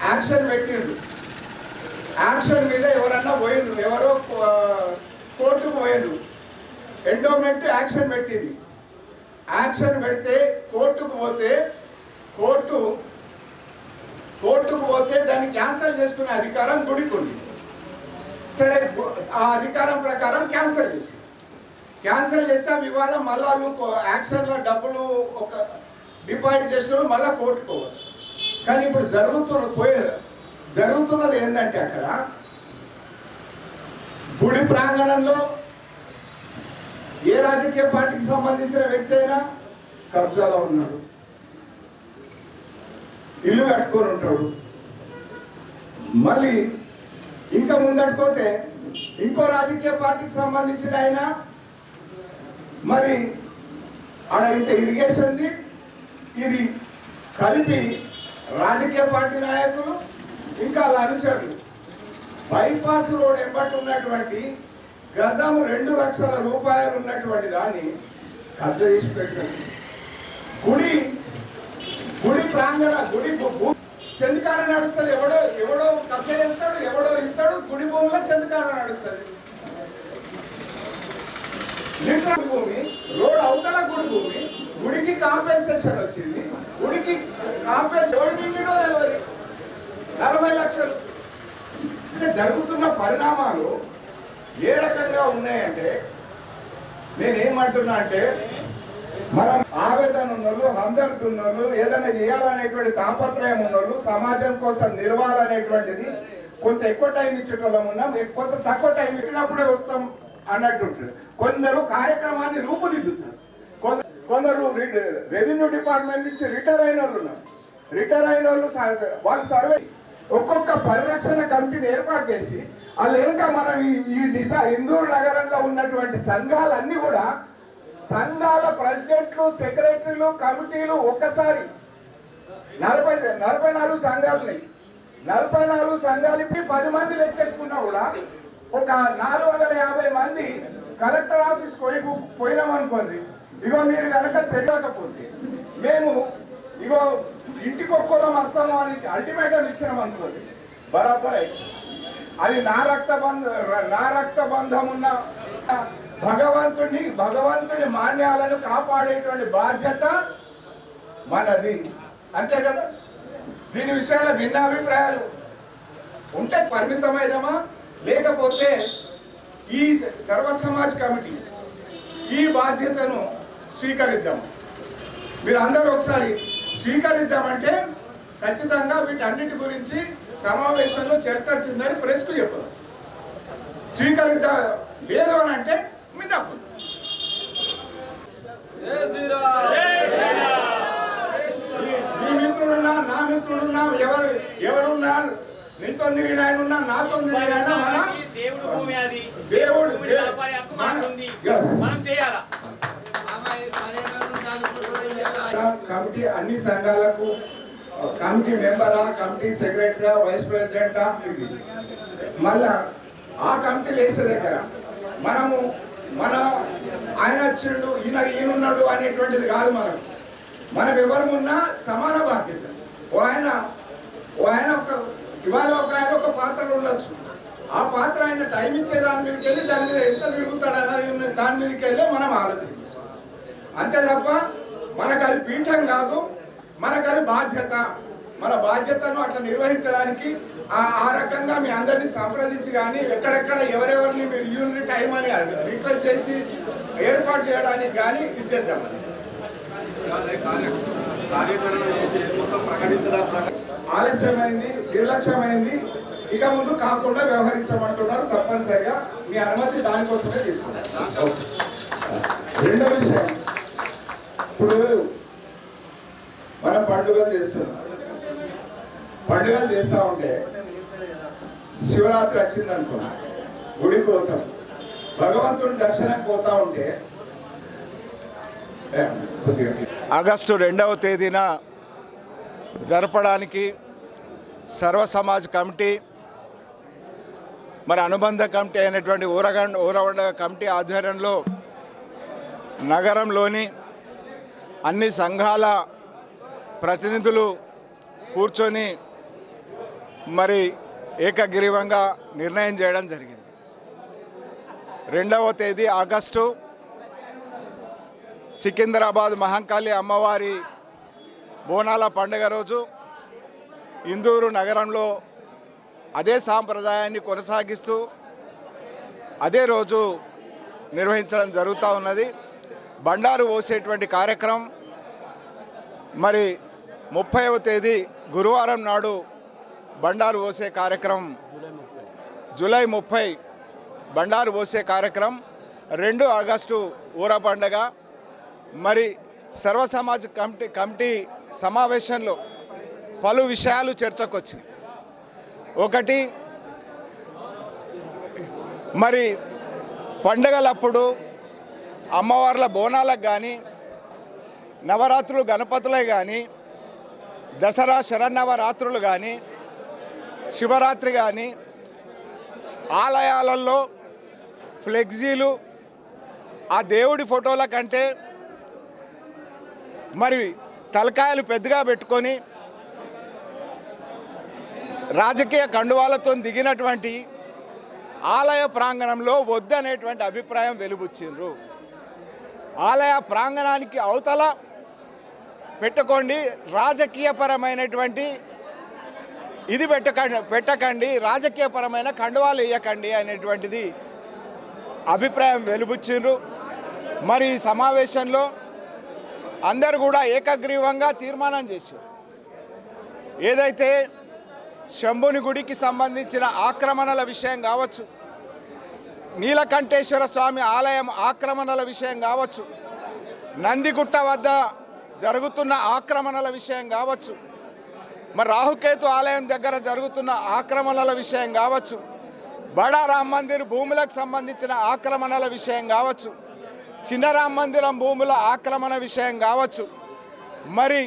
Action పెట్టిండు. Action మీద ఎవరన్నా పోయిండ్రు, ఎవరో కోర్టుకు పోయిండ్రు. ఎండోమెంట్ యాక్షన్ పెట్టింది. యాక్షన్ పెడితే కోర్టుకు పోతే దాన్ని క్యాన్సిల్ చేసుకునే అధికారం గుడికి ఉంది. సరే, ఆ అధికారం ప్రకారం క్యాన్సిల్ చేస్తే ఆ వివాదం మళ్ళా యాక్షన్లో డబ్బులు ఒక డిపాజిట్ చేసిన మళ్ళీ కోర్టుకోవచ్చు. కానీ ఇప్పుడు జరుగుతున్నది ఏంటంటే అక్కడ గుడి ప్రాంగణంలో ఏ రాజకీయ పార్టీకి సంబంధించిన వ్యక్తి అయినా కబ్జాలో ఉన్నాడు, ఇల్లు కట్టుకొని ఉంటాడు. మళ్ళీ ఇంకా ముందట్టుకోతే ఇంకో రాజకీయ పార్టీకి సంబంధించిన ఆయన మరి ఆడ ఇంత ఇరిగేషన్ది ఇది కలిపి రాజకీయ పార్టీ నాయకులు ఇంకా అలా అనుచరులు బైపాస్ రోడ్ ఎంబటి ఉన్నటువంటి గజము 2 లక్షల రూపాయలు ఉన్నటువంటి దాన్ని కబ్జా చేసి పెట్టారు. గుడి ప్రాంగణ గుడి చెందుకాన నడుస్తుంది. ఎవడో కబ్జా చేస్తాడు, ఎవడో ఇస్తాడు. గుడి భూమిలో చెందుకాన నడుస్తుంది. లిటరల్ భూమి, రోడ్ అవతల గుడి భూమి. గుడికి కాంపెన్సేషన్ వచ్చింది. గుడికి కాంపెన్సేషన్ 40 లక్షలు. అంటే జరుగుతున్న పరిణామాలు ఏ రకంగా ఉన్నాయంటే, నేనేమంటున్నా అంటే, మనం ఆవేదన ఉన్నోళ్ళు, హందర్ద్ ఉన్నోళ్ళు, ఏదైనా చేయాలనేటువంటి తాపత్రయం ఉన్నోళ్ళు, సమాజం కోసం నిలవాలనేటువంటిది కొంత ఎక్కువ టైం ఇచ్చేటోళ్ళం ఉన్నాం, కొంత తక్కువ టైం ఇచ్చినప్పుడే వస్తాం అన్నట్టుంటారు. కొందరు కార్యక్రమాన్ని రూపుదిద్దుతారు. కొందరు రెవెన్యూ డిపార్ట్మెంట్ నుంచి రిటైర్ అయిన వాళ్ళు ఉన్నారు. రిటైర్ అయిన వాళ్ళు సర్వే ఒక్కొక్క పరిరక్షణ కమిటీని ఏర్పాటు చేసి వాళ్ళు ఇంకా మనం ఈ హిందూ నగరంలో ఉన్నటువంటి సంఘాలన్నీ కూడా సంఘాల ప్రెసిడెంట్లు, సెక్రటరీలు, కమిటీలు ఒక్కసారి 44 సంఘాలున్నాయి. 44 సంఘాలకి 10 మంది లెక్కేసుకున్నా కూడా ఒక 450 మంది కలెక్టర్ ఆఫీస్ పోయినామనుకోండి. ఇగో మీరు కనుక చేయకపోతే మేము ఇగో ఇంటికి ఒక్కోలం వస్తాము అని అల్టిమేటం ఇచ్చినాం అనుకోండి, బరాబర్ అది నా రక్త బంధం ఉన్న భగవంతుడి మాన్యాలను కాపాడేటువంటి బాధ్యత మనది. అంతే కదా. దీని విషయాల భిన్నాభిప్రాయాలు ఉంటే పరిమితమైదమా, లేకపోతే ఈ సర్వ సమాజ్ కమిటీ ఈ బాధ్యతను స్వీకరిద్దాం. మీరు అందరూ ఒకసారి స్వీకరిద్దామంటే ఖచ్చితంగా వీటన్నిటి గురించి సమావేశంలో చర్చ వచ్చిందని ప్రెస్కు చెప్పదు. స్వీకరిద్దాం లేదు అని అంటే మీ తప్పు. మీ మిత్రుడున్నా, నా మిత్రుడున్నా, ఎవరున్నా, నీతో తిరిగిన ఆయన ఉన్నా, నాతో తిరిగిన ఆయన, మన దేవుడు కమిటీ అన్ని సంఘాలకు కమిటీ మెంబరా, కమిటీ సెక్రటరీ, వైస్ ప్రెసిడెంటా, ఇది మళ్ళా ఆ కమిటీలు వేసే దగ్గర మనము ఆయన వచ్చిండు, ఈయనున్నాడు అనేటువంటిది కాదు. మనం ఎవరమున్నా సమాన బాధ్యత. ఆయన ఇవాళ ఒక పాత్రలో ఉండొచ్చు. ఆ పాత్ర ఆయన టైం ఇచ్చే దాని మీదకి వెళ్ళి దాని మీద ఎంత తిరుగుతాడు అన్నది దాని మీదకి వెళ్ళి మనం ఆలోచించాం. అంతే తప్ప మనకు అది పీఠం కాదు, మనకు అది బాధ్యత. మన బాధ్యతను అట్లా నిర్వహించడానికి ఆ రకంగా మీ అందరినీ సంప్రదించి కానీ ఎక్కడెక్కడ ఎవరెవరిని మీరు యూనిట్ టైం అని రిక్వెస్ట్ చేసి ఏర్పాటు చేయడానికి కానీ ఇచ్చేద్దామని. ఆలస్యమైంది, నిర్లక్ష్యమైంది, ఇక ముందు కాకుండా వ్యవహరించమంటున్నారు. తప్పనిసరిగా మీ అనుమతి దానికోసమే తీసుకున్నారు. రెండో విషయం, ఇప్పుడు మనం పండుగలు చేస్తున్నాం. పండుగలు చేస్తూ ఉంటే శివరాత్రి వచ్చిందనుకో, గుడికి పోతాం, భగవంతుడి దర్శనానికి పోతా ఉంటే ఆగస్టు 2వ తేదీన జరపడానికి సర్వ సమాజ్ కమిటీ మరి అనుబంధ కమిటీ అయినటువంటి ఊరవండ కమిటీ ఆధ్వర్యంలో నగరంలోని అన్ని సంఘాల ప్రతినిధులు కూర్చొని మరి ఏకగ్రీవంగా నిర్ణయం చేయడం జరిగింది. 2వ తేదీ ఆగస్టు సికింద్రాబాద్ మహంకాళి అమ్మవారి బోనాల పండుగ రోజు ఇందూరు నగరంలో అదే సాంప్రదాయాన్ని కొనసాగిస్తూ అదే రోజు నిర్వహించడం జరుగుతూ ఉన్నది. బండారు పోసేటువంటి కార్యక్రమం మరి 30వ తేదీ గురువారం నాడు బండారు పోసే కార్యక్రమం, జూలై 30 బండారు పోసే కార్యక్రమం, 2 ఆగస్టు ఊర పండుగ. మరి సర్వ సమాజ్ కమిటీ సమావేశంలో పలు విషయాలు చర్చకు వచ్చినాయి. ఒకటి, మరి పండుగలప్పుడు అమ్మవార్ల బోనాలకు కానీ, నవరాత్రులు గణపతులే కానీ, దసరా శరన్నవరాత్రులు కానీ, శివరాత్రి కానీ ఆలయాలలో ఫ్లెక్సీలు ఆ దేవుడి ఫోటోల కంటే మరి తలకాయలు పెద్దగా పెట్టుకొని రాజకీయ కండువాలతో దిగినటువంటి ఆలయ ప్రాంగణంలో వద్దనేటువంటి అభిప్రాయం వెలుబుచ్చిండ్రు. ఆలయ ప్రాంగణానికి అవతల పెట్టుకోండి, రాజకీయపరమైనటువంటి ఇది పెట్టకండి, రాజకీయపరమైన కండువాలు వేయకండి అనేటువంటిది అభిప్రాయం వెలుబుచ్చిండ్రు. మరి ఈ సమావేశంలో అందరూ కూడా ఏకగ్రీవంగా తీర్మానం చేశారు. ఏదైతే శంభుని గుడికి సంబంధించిన ఆక్రమణల విషయం కావచ్చు, నీలకంఠేశ్వర స్వామి ఆలయం ఆక్రమణల విషయం కావచ్చు, నందిగుట్ట వద్ద జరుగుతున్న ఆక్రమణల విషయం కావచ్చు, మరి రాహుకేతు ఆలయం దగ్గర జరుగుతున్న ఆక్రమణల విషయం కావచ్చు, బడా రామ్ మందిర్ భూములకు సంబంధించిన ఆక్రమణల విషయం కావచ్చు, చిన్న రామ్ మందిరం భూముల ఆక్రమణ విషయం కావచ్చు, మరి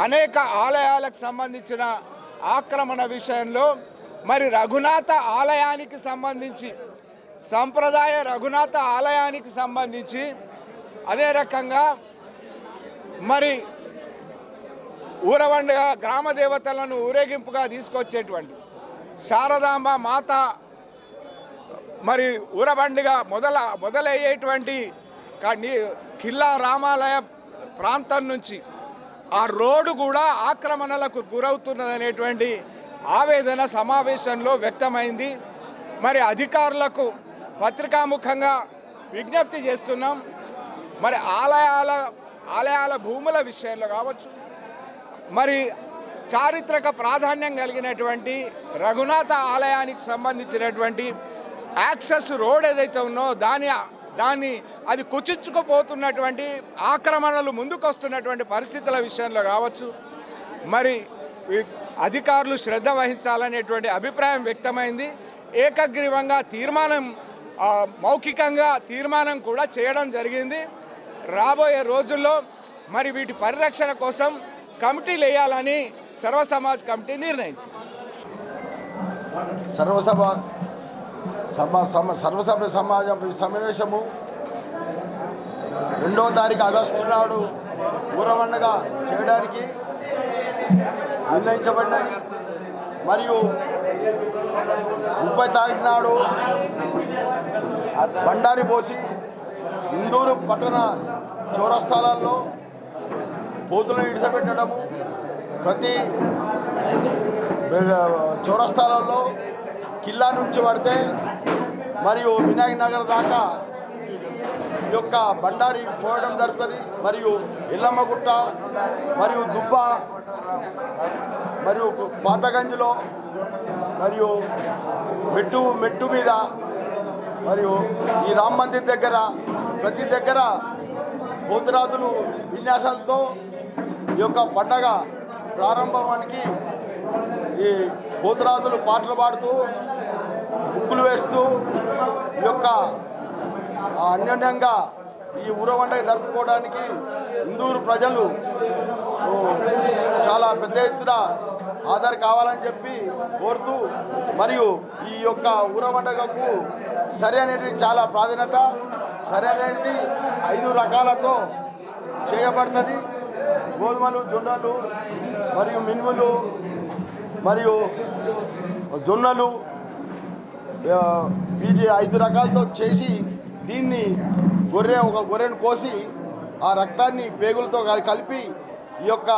అనేక ఆలయాలకు సంబంధించిన ఆక్రమణ విషయంలో మరి రఘునాథ ఆలయానికి సంబంధించి, సంప్రదాయ రఘునాథ ఆలయానికి సంబంధించి అదే రకంగా మరి ఊరవండుగ గ్రామ దేవతలను ఊరేగింపుగా తీసుకొచ్చేటువంటి శారదాంబ మాత మరి ఊరబండిగ మొదలయ్యేటువంటి కిల్లా రామాలయ ప్రాంతం నుంచి ఆ రోడ్డు కూడా ఆక్రమణలకు గురవుతున్నదనేటువంటి ఆవేదన సమావేశంలో వ్యక్తమైంది. మరి అధికారులకు పత్రికాముఖంగా విజ్ఞప్తి చేస్తున్నాం. మరి ఆలయాల భూముల విషయంలో కావచ్చు, మరి చారిత్రక ప్రాధాన్యం కలిగినటువంటి రఘునాథ ఆలయానికి సంబంధించినటువంటి యాక్సెస్ రోడ్ ఏదైతే ఉన్నో అది కుచించుకుపోతున్నటువంటి ఆక్రమణలు ముందుకొస్తున్నటువంటి పరిస్థితుల విషయంలో కావచ్చు, మరి అధికారులు శ్రద్ధ వహించాలనేటువంటి అభిప్రాయం వ్యక్తమైంది. ఏకగ్రీవంగా మౌఖికంగా తీర్మానం కూడా చేయడం జరిగింది. రాబోయే రోజుల్లో మరి వీటి పరిరక్షణ కోసం కమిటీలు వేయాలని సర్వ సమాజ్ కమిటీ నిర్ణయించింది. సర్వసభ్య సమావేశము 2వ తారీఖు ఆగస్టు నాడు ఊరవండగ చేయడానికి నిర్ణయించబడినది. మరియు 30 తారీఖు నాడు బండారి పోసి ఇందూరు పట్టణ చౌరస్తాలలో పోతులను ఇడిసపెట్టడము, ప్రతి చౌరస్తాలలో కిల్లా నుంచి పడితే మరియు వినాయక్ నగర్ దాకా ఈ యొక్క బండారి పోవడం జరుగుతుంది. మరియు ఎల్లమ్మగుట్ట మరియు దుబ్బ మరియు పాతగంజ్లో మరియు మెట్టు మీద మరియు ఈ రామ్ మందిర్ దగ్గర ప్రతి దగ్గర పోతురాజులు విన్యాసాలతో ఈ యొక్క పండగ ప్రారంభానికి ఈ పోతురాజులు పాటలు పాడుతూ ముగ్గులు వేస్తూ ఈ యొక్క అన్యోన్యంగా ఈ ఊరవండగ జరుపుకోవడానికి ఇందూరు ప్రజలు చాలా పెద్ద ఎత్తున హాజరు కావాలని చెప్పి కోరుతూ, మరియు ఈ యొక్క ఊరవండగకు సరి అనేది చాలా ప్రాధాన్యత. సరి అనేది 5 రకాలతో చేయబడుతుంది. గోధుమలు, జొన్నలు, మరియు మినుములు మరియు జొన్నలు వీటి 5 రకాలతో చేసి దీన్ని ఒక గొర్రెను కోసి ఆ రక్తాన్ని పేగులతో కలిపి ఈ యొక్క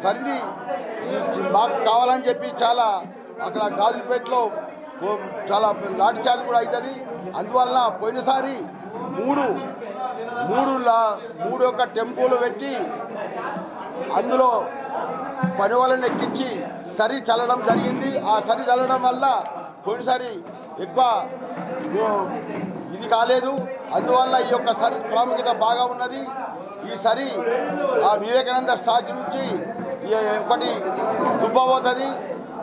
సరిని బాగా కావాలని చెప్పి చాలా అక్కడ గాజులపేటలో చాలా లాఠీ చార్జ్ కూడా అవుతుంది. అందువల్ల పోయినసారి మూడు యొక్క టెంపోలు పెట్టి అందులో పని వాళ్ళని ఎక్కించి సరి చల్లడం జరిగింది. ఆ సరి చల్లడం వల్ల పోయినసారి ఎక్కువ ఇది కాలేదు. అందువల్ల ఈ యొక్క సరి ప్రాముఖ్యత బాగా ఉన్నది. ఈ సరి ఆ వివేకానంద స్టాచ్యూ నుంచి ఒకటి దుబ్బబోతుంది.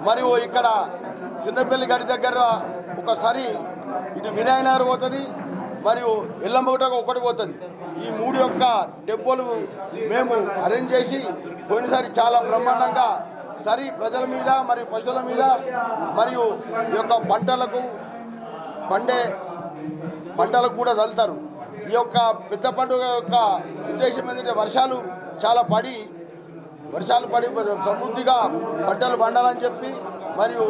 మరియు ఇక్కడ చిన్నపల్లి గడి దగ్గర ఒక సరి ఇటు వినాయనగర్ పోతుంది, మరియు ఎల్లంబగుటకు ఒకటి పోతుంది. ఈ 3 యొక్క టెంపోలు మేము అరేంజ్ చేసి పోయినసారి చాలా బ్రహ్మాండంగా సరి ప్రజల మీద మరియు పశువుల మీద మరియు ఈ యొక్క పంటలకు కూడా చల్లుతారు. ఈ యొక్క పెద్ద పండుగ యొక్క ఉద్దేశం ఏంటంటే వర్షాలు పడి సమృద్ధిగా పంటలు పండాలని చెప్పి మరియు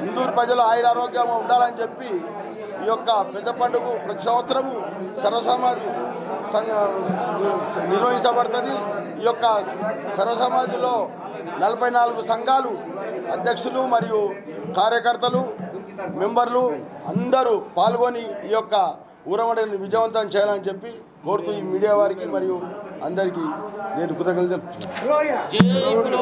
ఇందూరు ప్రజలు ఆయురారోగ్యంగా ఉండాలని చెప్పి ఈ యొక్క పెద్ద పండుగ ప్రతి సంవత్సరము సర్వసమాజ్ నిర్వహించబడుతుంది. ఈ యొక్క సర్వసమాజ్లో 44 సంఘాలు అధ్యక్షులు మరియు కార్యకర్తలు మెంబర్లు అందరూ పాల్గొని ఈ యొక్క ఊరవడిని విజయవంతం చేయాలని చెప్పి కోరుతూ ఈ మీడియా వారికి మరియు అందరికీ నేను కృతజ్ఞతలు తెలుపుతున్నాను.